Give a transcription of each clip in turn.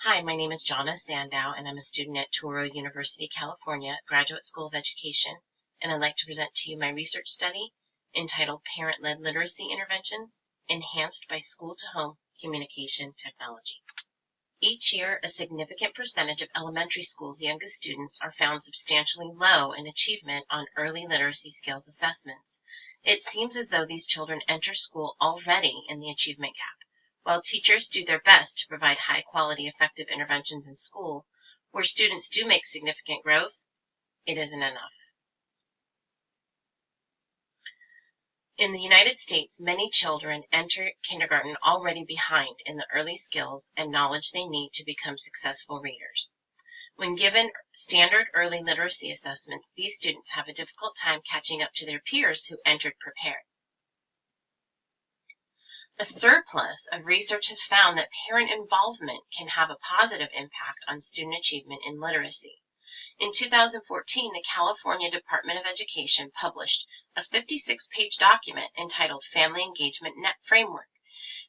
Hi, my name is Jona Sandau, and I'm a student at Touro University, California, Graduate School of Education, and I'd like to present to you my research study entitled Parent-Led Literacy Interventions Enhanced by School-to-Home Communication Technology. Each year, a significant percentage of elementary school's youngest students are found substantially low in achievement on early literacy skills assessments. It seems as though these children enter school already in the achievement gap. While teachers do their best to provide high-quality, effective interventions in school, where students do make significant growth, it isn't enough. In the United States, many children enter kindergarten already behind in the early skills and knowledge they need to become successful readers. When given standard early literacy assessments, these students have a difficult time catching up to their peers who entered prepared. A surplus of research has found that parent involvement can have a positive impact on student achievement in literacy. In 2014, the California Department of Education published a 56-page document entitled Family Engagement Net Framework,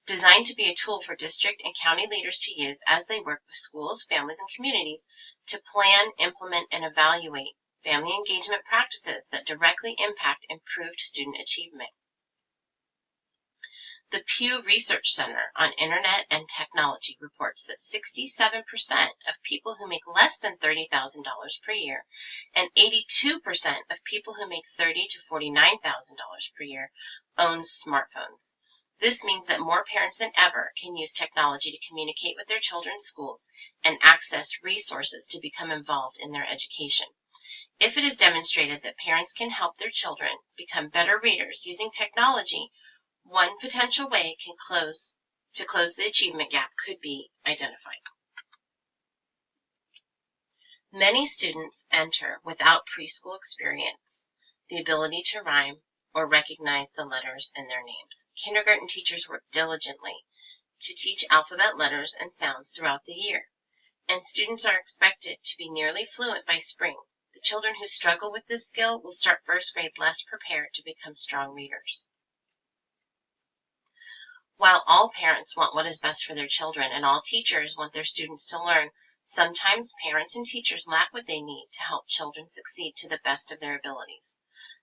designed to be a tool for district and county leaders to use as they work with schools, families, and communities to plan, implement, and evaluate family engagement practices that directly impact improved student achievement. The Pew Research Center on Internet and Technology reports that 67% of people who make less than $30,000 per year and 82% of people who make $30,000 to $49,000 per year own smartphones. This means that more parents than ever can use technology to communicate with their children's schools and access resources to become involved in their education. If it is demonstrated that parents can help their children become better readers using technology, one potential way to close the achievement gap could be identified. Many students enter without preschool experience, the ability to rhyme or recognize the letters in their names. Kindergarten teachers work diligently to teach alphabet letters and sounds throughout the year, and students are expected to be nearly fluent by spring. The children who struggle with this skill will start first grade less prepared to become strong readers. While all parents want what is best for their children and all teachers want their students to learn, sometimes parents and teachers lack what they need to help children succeed to the best of their abilities.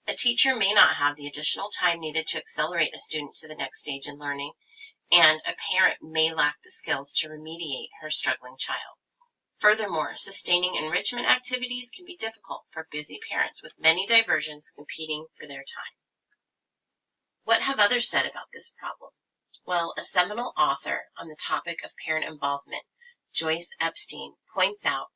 A teacher may not have the additional time needed to accelerate a student to the next stage in learning, and a parent may lack the skills to remediate her struggling child. Furthermore, sustaining enrichment activities can be difficult for busy parents with many diversions competing for their time. What have others said about this problem? Well, a seminal author on the topic of parent involvement, Joyce Epstein, points out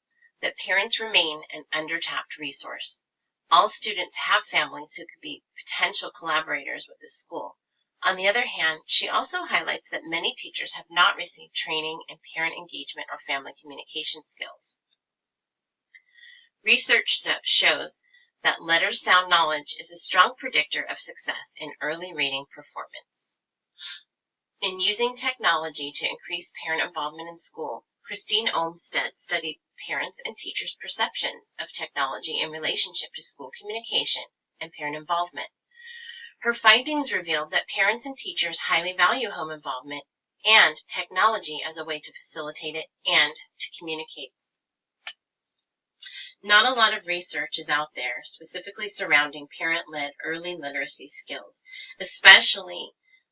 that parents remain an under-tapped resource. All students have families who could be potential collaborators with the school. On the other hand, she also highlights that many teachers have not received training in parent engagement or family communication skills. Research shows that letter sound knowledge is a strong predictor of success in early reading performance. In using technology to increase parent involvement in school, Christine Olmsted studied parents' and teachers' perceptions of technology in relationship to school communication and parent involvement. Her findings revealed that parents and teachers highly value home involvement and technology as a way to facilitate it and to communicate. Not a lot of research is out there specifically surrounding parent-led early literacy skills,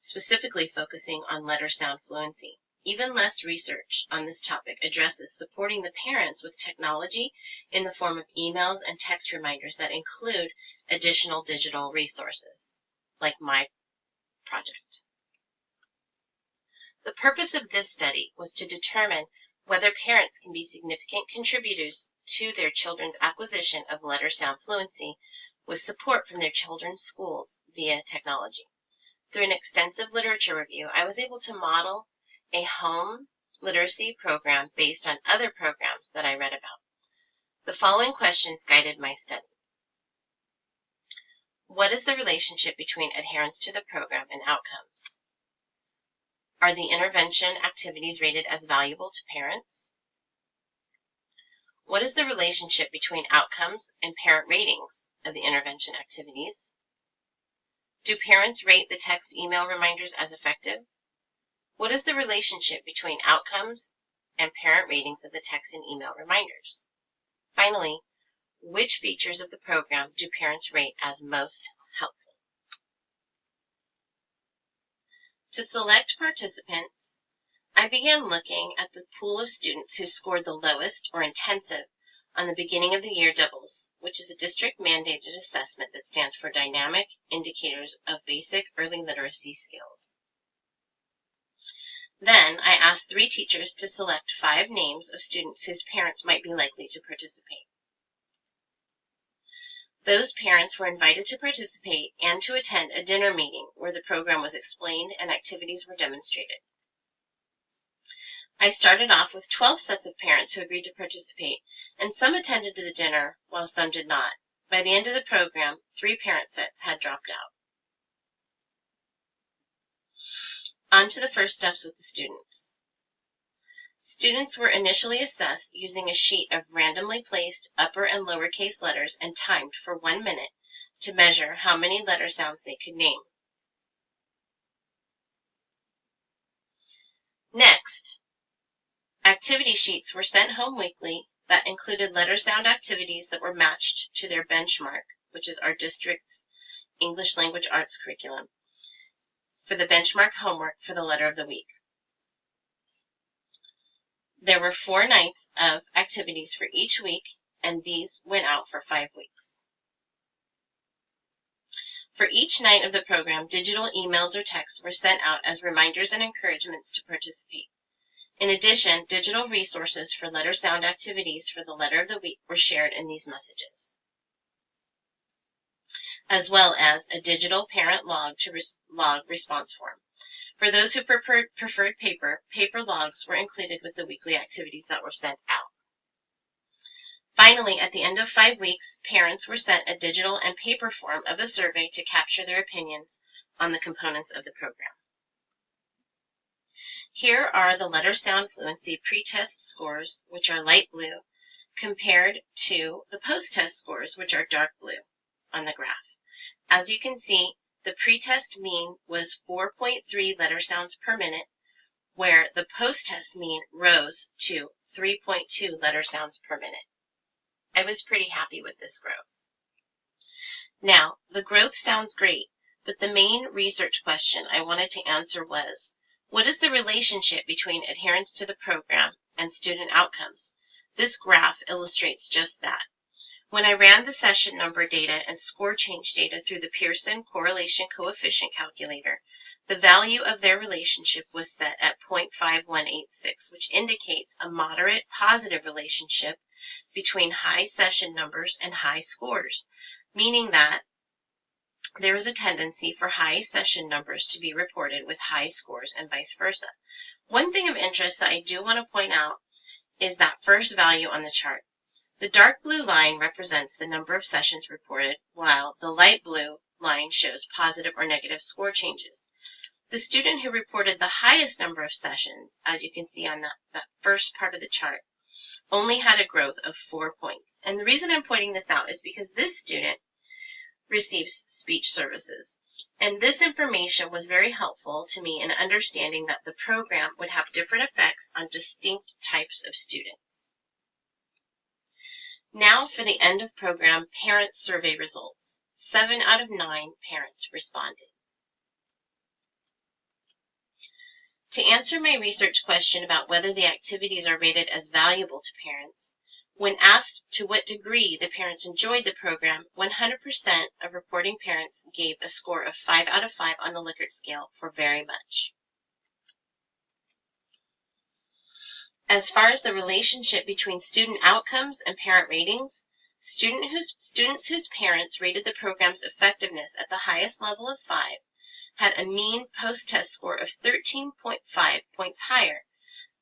specifically focusing on letter sound fluency. Even less research on this topic addresses supporting the parents with technology in the form of emails and text reminders that include additional digital resources, like my project. The purpose of this study was to determine whether parents can be significant contributors to their children's acquisition of letter sound fluency with support from their children's schools via technology. Through an extensive literature review, I was able to model a home literacy program based on other programs that I read about. The following questions guided my study. What is the relationship between adherence to the program and outcomes? Are the intervention activities rated as valuable to parents? What is the relationship between outcomes and parent ratings of the intervention activities? Do parents rate the text email reminders as effective? What is the relationship between outcomes and parent ratings of the text and email reminders. Finally, which features of the program do parents rate as most helpful? To select participants, I began looking at the pool of students who scored the lowest or intensive on the beginning of the year doubles, which is a district-mandated assessment that stands for Dynamic Indicators of Basic Early Literacy Skills. Then I asked 3 teachers to select 5 names of students whose parents might be likely to participate. Those parents were invited to participate and to attend a dinner meeting where the program was explained and activities were demonstrated. I started off with 12 sets of parents who agreed to participate, and some attended to the dinner while some did not. By the end of the program, 3 parent sets had dropped out. On to the first steps with the students. Students were initially assessed using a sheet of randomly placed upper and lowercase letters and timed for 1 minute to measure how many letter sounds they could name. Next, activity sheets were sent home weekly that included letter sound activities that were matched to their benchmark, which is our district's English Language Arts curriculum, for the benchmark homework for the letter of the week. There were 4 nights of activities for each week, and these went out for 5 weeks. For each night of the program, digital emails or texts were sent out as reminders and encouragements to participate. In addition, digital resources for letter sound activities for the letter of the week were shared in these messages, as well as a digital parent log to log response form. For those who preferred paper logs were included with the weekly activities that were sent out. Finally, at the end of 5 weeks, parents were sent a digital and paper form of a survey to capture their opinions on the components of the program. Here are the letter sound fluency pretest scores, which are light blue, compared to the post-test scores, which are dark blue on the graph. As you can see, the pretest mean was 4.3 letter sounds per minute, where the post-test mean rose to 3.2 letter sounds per minute. I was pretty happy with this growth. Now, the growth sounds great, but the main research question I wanted to answer was, what is the relationship between adherence to the program and student outcomes? This graph illustrates just that. When I ran the session number data and score change data through the Pearson Correlation Coefficient Calculator, the value of their relationship was set at 0.5186, which indicates a moderate positive relationship between high session numbers and high scores, meaning that there is a tendency for high session numbers to be reported with high scores and vice versa. One thing of interest that I do want to point out is that first value on the chart. The dark blue line represents the number of sessions reported, while the light blue line shows positive or negative score changes. The student who reported the highest number of sessions, as you can see on that first part of the chart, only had a growth of 4 points. And the reason I'm pointing this out is because this student receives speech services. And this information was very helpful to me in understanding that the program would have different effects on distinct types of students. Now for the end of program parent survey results. 7 out of 9 parents responded. To answer my research question about whether the activities are rated as valuable to parents, when asked to what degree the parents enjoyed the program, 100% of reporting parents gave a score of 5 out of 5 on the Likert scale for very much. As far as the relationship between student outcomes and parent ratings, students whose parents rated the program's effectiveness at the highest level of 5 had a mean post-test score of 13.5 points higher,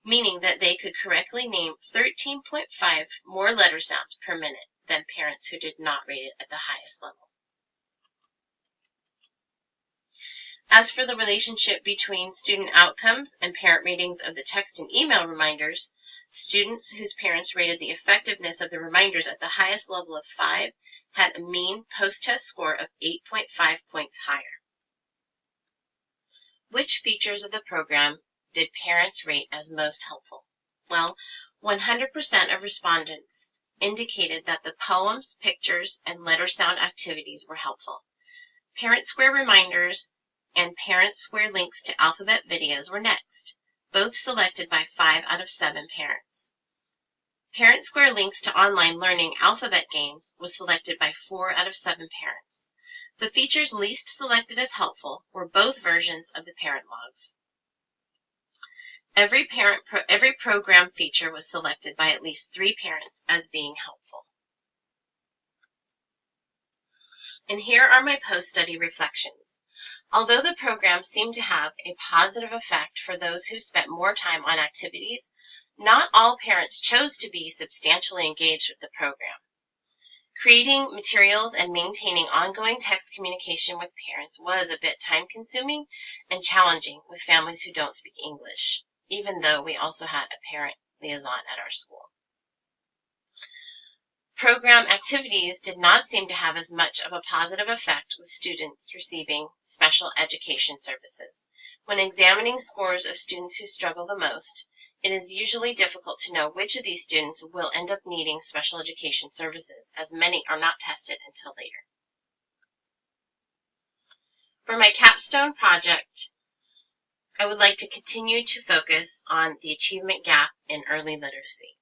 meaning that they could correctly name 13.5 more letter sounds per minute than parents who did not rate it at the highest level. As for the relationship between student outcomes and parent ratings of the text and email reminders, students whose parents rated the effectiveness of the reminders at the highest level of 5 had a mean post-test score of 8.5 points higher. Which features of the program did parents rate as most helpful? Well, 100% of respondents indicated that the poems, pictures, and letter sound activities were helpful. Parent Square reminders and Parent Square links to alphabet videos were next, both selected by 5 out of 7 parents. Parent Square links to online learning alphabet games was selected by 4 out of 7 parents. The features least selected as helpful were both versions of the parent logs. Every program feature was selected by at least 3 parents as being helpful. And here are my post-study reflections. Although the program seemed to have a positive effect for those who spent more time on activities, not all parents chose to be substantially engaged with the program. Creating materials and maintaining ongoing text communication with parents was a bit time-consuming and challenging with families who don't speak English, even though we also had a parent liaison at our school. Program activities did not seem to have as much of a positive effect with students receiving special education services. When examining scores of students who struggle the most, it is usually difficult to know which of these students will end up needing special education services, as many are not tested until later. For my capstone project, I would like to continue to focus on the achievement gap in early literacy.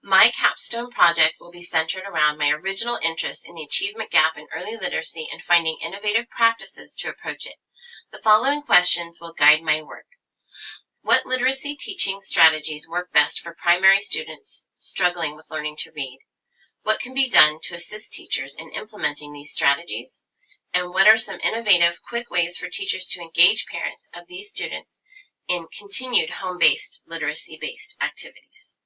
My capstone project will be centered around my original interest in the achievement gap in early literacy and finding innovative practices to approach it. The following questions will guide my work. What literacy teaching strategies work best for primary students struggling with learning to read? What can be done to assist teachers in implementing these strategies? And what are some innovative, quick ways for teachers to engage parents of these students in continued home-based, literacy-based activities?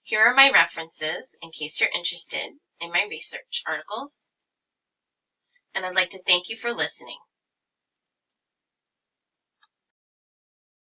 Here are my references in case you're interested in my research articles. And I'd like to thank you for listening.